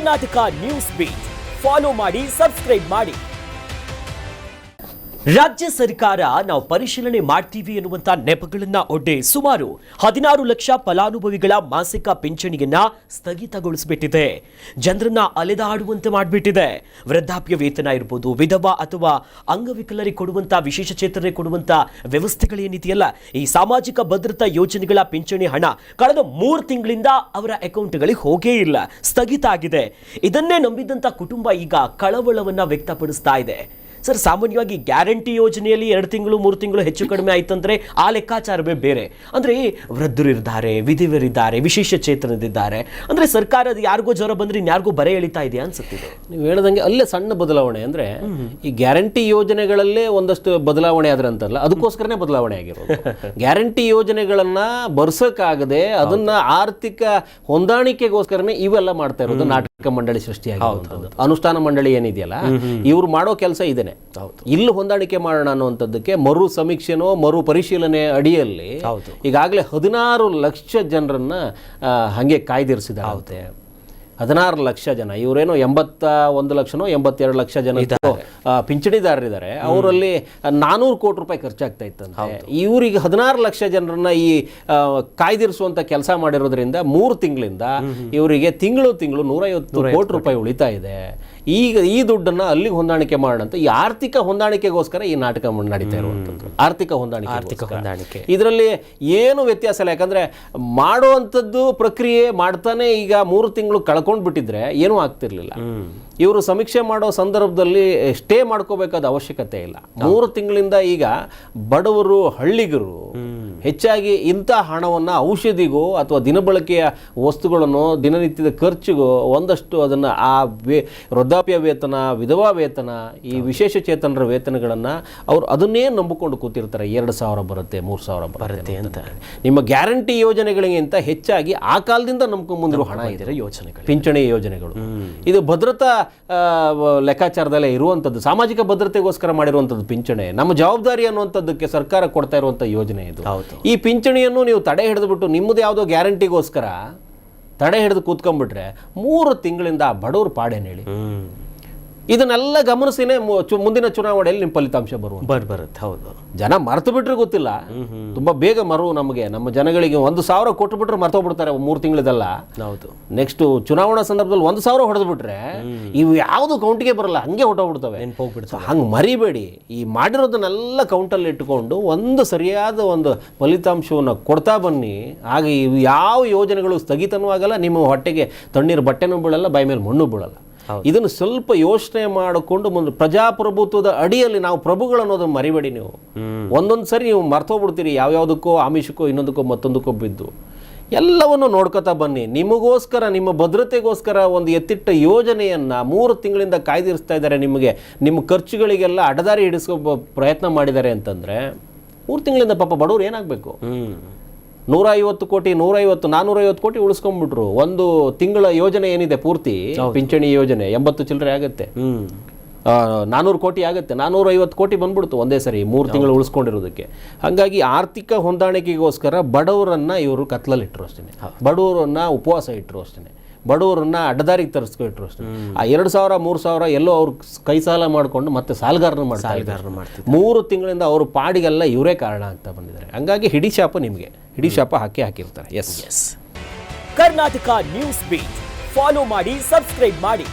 Karnataka news beat follow ಮಾಡಿ, subscribe ಮಾಡಿ. ರಾಜ್ಯ ಸರ್ಕಾರ ನಾವು ಪರಿಶೀಲನೆ ಮಾಡ್ತೀವಿ ಎನ್ನುವಂತ ನೆಪಗಳನ್ನ ಒಡ್ಡೆ ಸುಮಾರು 16 ಲಕ್ಷ ಫಲಾನುಭವಿಗಳ ಮಾಸಿಕ ಪಿಂಚಣಿಯನ್ನ ಸ್ಥಗಿತಗೊಳಿಸಿಬಿಟ್ಟಿದೆ. ಜನರನ್ನ ಅಲೆದಾಡುವಂತೆ ಮಾಡಿಬಿಟ್ಟಿದೆ. ವೃದ್ಧಾಪ್ಯ ವೇತನ ಇರಬಹುದು, ವಿಧವಾ ಅಥವಾ ಅಂಗವಿಕಲರಿಗೆ ಕೊಡುವಂತ ವಿಶೇಷ ಚೇತನರಿಗೆ ಕೊಡುವಂತ ವ್ಯವಸ್ಥೆಗಳೇನಿದೆಯಲ್ಲ, ಈ ಸಾಮಾಜಿಕ ಭದ್ರತಾ ಯೋಜನೆಗಳ ಪಿಂಚಣಿ ಹಣ ಕಳೆದ 3 ತಿಂಗಳಿಂದ ಅವರ ಅಕೌಂಟ್ಗಳಿಗೆ ಹೋಗೇ ಇಲ್ಲ, ಸ್ಥಗಿತ ಆಗಿದೆ. ಇದನ್ನೇ ನಂಬಿದಂತ ಕುಟುಂಬ ಈಗ ಕಳವಳವನ್ನ ವ್ಯಕ್ತಪಡಿಸ್ತಾ ಇದೆ. ಸರ್, ಸಾಮಾನ್ಯವಾಗಿ ಗ್ಯಾರಂಟಿ ಯೋಜನೆಯಲ್ಲಿ 2 ತಿಂಗಳು 3 ತಿಂಗಳು ಹೆಚ್ಚು ಕಡಿಮೆ ಆಯ್ತಂದ್ರೆ ಆ ಲೆಕ್ಕಾಚಾರವೇ ಬೇರೆ. ಅಂದ್ರೆ ವೃದ್ಧರು ಇದ್ದಾರೆ, ವಿಧವೆಯರಿದ್ದಾರೆ, ವಿಶೇಷ ಚೇತನರಿದ್ದಾರೆ. ಅಂದ್ರೆ ಸರ್ಕಾರ ಅದು ಯಾರಿಗೋ ಜ್ವರ ಬಂದ್ರೆ ಇನ್ಯಾರಿಗೂ ಬರೆ ಎಳಿತಾ ಇದೆಯಾ ಅನ್ಸುತ್ತಿದೆ. ನೀವು ಹೇಳ್ದಂಗೆ ಅಲ್ಲೇ ಸಣ್ಣ ಬದಲಾವಣೆ ಅಂದ್ರೆ ಈ ಗ್ಯಾರಂಟಿ ಯೋಜನೆಗಳಲ್ಲೇ ಒಂದಷ್ಟು ಬದಲಾವಣೆ ಆದ್ರೆ ಅಂತಲ್ಲ, ಅದಕ್ಕೋಸ್ಕರನೇ ಬದಲಾವಣೆ ಆಗಿರೋದು. ಗ್ಯಾರಂಟಿ ಯೋಜನೆಗಳನ್ನ ಬರ್ಸಕ್ಕಾಗದೆ ಅದನ್ನ ಆರ್ಥಿಕ ಹೊಂದಾಣಿಕೆಗೋಸ್ಕರನೇ ಇವೆಲ್ಲ ಮಾಡ್ತಾ ಇರೋದು. ನಾಟಕ ಮಂಡಳಿ ಸೃಷ್ಟಿಯಾಗಿರುವಂಥದ್ದು, ಅನುಷ್ಠಾನ ಮಂಡಳಿ ಏನಿದೆಯಲ್ಲ, ಇವ್ರು ಮಾಡೋ ಕೆಲಸ ಇದೇನೆ. ಇಲ್ಲಿ ಹೊಂದಾಣಿಕೆ ಮಾಡೋಣ ಅನ್ನುವಂಥದ್ದಕ್ಕೆ ಮರು ಸಮೀಕ್ಷೆನೋ ಮರು ಪರಿಶೀಲನೆ ಅಡಿಯಲ್ಲಿ ಈಗಾಗಲೇ 16 ಲಕ್ಷ ಜನರನ್ನ ಹಂಗೆ ಕಾಯ್ದಿರಿಸಿದಾಗುತ್ತೆ. 16 ಲಕ್ಷ ಜನ. ಇವರೇನೋ 81 ಲಕ್ಷನೋ 82 ಲಕ್ಷ ಜನ ಪಿಂಚಣಿದಾರರಿದ್ದಾರೆ. ಅವರಲ್ಲಿ 400 ಕೋಟಿ ರೂಪಾಯಿ ಖರ್ಚಾಗ್ತಾ ಇತ್ತಂತೆ. ಇವರಿಗೆ 16 ಲಕ್ಷ ಜನರನ್ನ ಈ ಕಾಯ್ದಿರಿಸುವಂತ ಕೆಲಸ ಮಾಡಿರೋದ್ರಿಂದ 3 ತಿಂಗಳಿಂದ ಇವರಿಗೆ ತಿಂಗಳು 150 ಕೋಟಿ ರೂಪಾಯಿ ಉಳಿತಾ ಇದೆ. ಈಗ ಈ ದುಡ್ಡನ್ನ ಅಲ್ಲಿಗೆ ಹೊಂದಾಣಿಕೆ ಮಾಡೋಣ ಅಂತ ಈ ಆರ್ಥಿಕ ಹೊಂದಾಣಿಕೆಗೋಸ್ಕರ ಈ ನಾಟಕ ನಡೀತಾ ಇರುವಂಥದ್ದು. ಆರ್ಥಿಕ ಹೊಂದಾಣಿಕೆ ಇದರಲ್ಲಿ ಏನು ವ್ಯತ್ಯಾಸ ಇಲ್ಲ. ಯಾಕಂದ್ರೆ ಮಾಡುವಂಥದ್ದು ಪ್ರಕ್ರಿಯೆ ಮಾಡ್ತಾನೆ ಈಗ 3 ತಿಂಗಳು ಕಳ್ಕೊಂಡು ಬಿಟ್ಟಿದ್ರೆ ಏನೂ ಆಗ್ತಿರ್ಲಿಲ್ಲ. ಇವರು ಸಮೀಕ್ಷೆ ಮಾಡೋ ಸಂದರ್ಭದಲ್ಲಿ ಸ್ಟೇ ಮಾಡ್ಕೋಬೇಕಾದ ಅವಶ್ಯಕತೆ ಇಲ್ಲ. 3 ತಿಂಗಳಿಂದ ಈಗ ಬಡವರು, ಹಳ್ಳಿಗರು ಹೆಚ್ಚಾಗಿ ಇಂಥ ಹಣವನ್ನು ಔಷಧಿಗೋ ಅಥವಾ ದಿನಬಳಕೆಯ ವಸ್ತುಗಳನ್ನು, ದಿನನಿತ್ಯದ ಖರ್ಚಿಗೋ ಒಂದಷ್ಟು ಅದನ್ನು ವೃದ್ಧಾಪ್ಯ ವೇತನ, ವಿಧವಾ ವೇತನ, ಈ ವಿಶೇಷ ಚೇತನರ ವೇತನಗಳನ್ನು ಅವರು ಅದನ್ನೇ ನಂಬಿಕೊಂಡು ಕೂತಿರ್ತಾರೆ. 2,000 ಬರುತ್ತೆ, 3,000 ಬರುತ್ತೆ ಅಂತ. ನಿಮ್ಮ ಗ್ಯಾರಂಟಿ ಯೋಜನೆಗಳಿಗಿಂತ ಹೆಚ್ಚಾಗಿ ಆ ಕಾಲದಿಂದ ನಂಬ್ಕೊಂಡು ಬಂದಿರೋ ಹಣ ಇದೆ ಯೋಜನೆಗಳು, ಪಿಂಚಣಿ ಯೋಜನೆಗಳು. ಇದು ಭದ್ರತಾ ಲೆಕ್ಕಾಚಾರದಲ್ಲೇ ಇರುವಂಥದ್ದು, ಸಾಮಾಜಿಕ ಭದ್ರತೆಗೋಸ್ಕರ ಮಾಡಿರುವಂಥದ್ದು ಪಿಂಚಣಿ. ನಮ್ಮ ಜವಾಬ್ದಾರಿ ಅನ್ನುವಂಥದ್ದಕ್ಕೆ ಸರ್ಕಾರ ಕೊಡ್ತಾ ಇರುವಂಥ ಯೋಜನೆ ಇದು. ಈ ಪಿಂಚಣಿಯನ್ನು ನೀವು ತಡೆ ಹಿಡಿದ್ಬಿಟ್ಟು ನಿಮ್ಮದು ಯಾವುದೋ ಗ್ಯಾರಂಟಿಗೋಸ್ಕರ ತಡೆ ಹಿಡಿದು ಕೂತ್ಕೊಂಡ್ಬಿಟ್ರೆ 3 ತಿಂಗಳಿಂದ ಬಡವರು ಪಾಡೇನು ಹೇಳಿ. ಇದನ್ನೆಲ್ಲ ಗಮನಿಸಿನೇ ಮುಂದಿನ ಚುನಾವಣೆಯಲ್ಲಿ ನಿಮ್ಮ ಫಲಿತಾಂಶ ಬರುತ್ತೆ. ಹೌದು, ಜನ ಮರ್ತು ಬಿಟ್ರೆ ಗೊತ್ತಿಲ್ಲ, ತುಂಬಾ ಬೇಗ ನಮಗೆ ನಮ್ಮ ಜನಗಳಿಗೆ 1,000 ಕೊಟ್ಟು ಬಿಟ್ರೆ ಮರ್ತೋಗ್ಬಿಡ್ತಾರೆ 3 ತಿಂಗಳದಲ್ಲ. ಹೌದು, ನೆಕ್ಸ್ಟ್ ಚುನಾವಣಾ ಸಂದರ್ಭದಲ್ಲಿ 1,000 ಹೊಡೆದು ಬಿಟ್ರೆ ಇವು ಯಾವುದು ಕೌಂಟಿಗೆ ಬರಲ್ಲ, ಹಂಗೆ ಹೊಟ್ಟೋಗ್ಬಿಡ್ತವೆ. ಹಂಗೆ ಮರಿಬೇಡಿ. ಈ ಮಾಡಿರೋದನ್ನೆಲ್ಲ ಕೌಂಟಲ್ಲಿ ಇಟ್ಟುಕೊಂಡು ಒಂದು ಸರಿಯಾದ ಒಂದು ಫಲಿತಾಂಶವನ್ನು ಕೊಡ್ತಾ ಬನ್ನಿ. ಆಗ ಇವು ಯಾವ ಯೋಜನೆಗಳು ಸ್ಥಗಿತನೂ ಆಗಲ್ಲ, ನಿಮ್ಮ ಹೊಟ್ಟೆಗೆ ತಣ್ಣೀರು ಬಟ್ಟೆನೂ ಬೀಳಲ್ಲ, ಬಾಯಿ ಮೇಲೆ ಮಣ್ಣು ಬೀಳಲ್ಲ. ಇದನ್ನು ಸ್ವಲ್ಪ ಯೋಚನೆ ಮಾಡಿಕೊಂಡು ಮುಂದೆ ಪ್ರಜಾಪ್ರಭುತ್ವದ ಅಡಿಯಲ್ಲಿ ನಾವು ಪ್ರಭುಗಳು ಅನ್ನೋದನ್ನು ಮರಿಬೇಡಿ. ನೀವು ಒಂದೊಂದು ಸರಿ ನೀವು ಮರ್ತೋಗ್ಬಿಡ್ತೀರಿ, ಯಾವ್ಯಾವುದಕ್ಕೋ ಆಮಿಷಕ್ಕೋ ಇನ್ನೊಂದಕ್ಕೋ ಮತ್ತೊಂದಕ್ಕೋ ಬಿದ್ದು. ಎಲ್ಲವನ್ನು ನೋಡ್ಕೊತಾ ಬನ್ನಿ. ನಿಮಗೋಸ್ಕರ, ನಿಮ್ಮ ಭದ್ರತೆಗೋಸ್ಕರ ಒಂದು ಎತ್ತಿಟ್ಟ ಯೋಜನೆಯನ್ನು 3 ತಿಂಗಳಿಂದ ಕಾಯ್ದಿರಿಸ್ತಾ ಇದ್ದಾರೆ. ನಿಮಗೆ ನಿಮ್ಮ ಖರ್ಚುಗಳಿಗೆಲ್ಲ ಅಡದಾರಿ ಹಿಡಿಸ್ಕೋ ಪ್ರಯತ್ನ ಮಾಡಿದ್ದಾರೆ ಅಂತಂದರೆ 3 ತಿಂಗಳಿಂದ ಪಾಪ ಬಡವರು ಏನಾಗಬೇಕು? 150 ಕೋಟಿ 450 ಕೋಟಿ ಉಳಿಸ್ಕೊಂಡ್ಬಿಟ್ರು. ಒಂದು ತಿಂಗಳ ಯೋಜನೆ ಏನಿದೆ ಪೂರ್ತಿ ಪಿಂಚಣಿ ಯೋಜನೆ 80 ಚಿಲ್ಲರೆ ಆಗುತ್ತೆ, 400 ಕೋಟಿ ಆಗುತ್ತೆ. 450 ಕೋಟಿ ಬಂದ್ಬಿಡ್ತು ಒಂದೇ ಸರಿ 3 ತಿಂಗಳು ಉಳಿಸ್ಕೊಂಡಿರೋದಕ್ಕೆ. ಹಾಗಾಗಿ ಆರ್ಥಿಕ ಹೊಂದಾಣಿಕೆಗೋಸ್ಕರ ಬಡವರನ್ನ ಇವರು ಕತ್ಲಲ್ಲಿಟ್ಟರು ಅಷ್ಟೇ, ಬಡವರನ್ನ ಉಪವಾಸ ಇಟ್ಟರು ಅಷ್ಟೇ, ಬಡವರನ್ನ ಅಡ್ಡದಾರಿಗೆ ತರಿಸ್ಕೊಟ್ರು ಅಷ್ಟೇ. ಆ 2,000 3,000 ಎಲ್ಲೋ ಅವ್ರು ಕೈ ಸಾಲ ಮಾಡಿಕೊಂಡು ಮತ್ತೆ ಸಾಲಗಾರನ ಮಾಡ್ತಾರೆ. 3 ತಿಂಗಳಿಂದ ಅವ್ರ ಪಾಡಿಗೆಲ್ಲ ಇವರೇ ಕಾರಣ ಆಗ್ತಾ ಬಂದಿದ್ದಾರೆ. ಹಂಗಾಗಿ ಹಿಡಿ ಶಾಪ ಹಾಕಿರ್ತಾರೆ. Yes, Karnataka news beat follow ಮಾಡಿ, ಸಬ್ಸ್ಕ್ರೈಬ್ ಮಾಡಿ.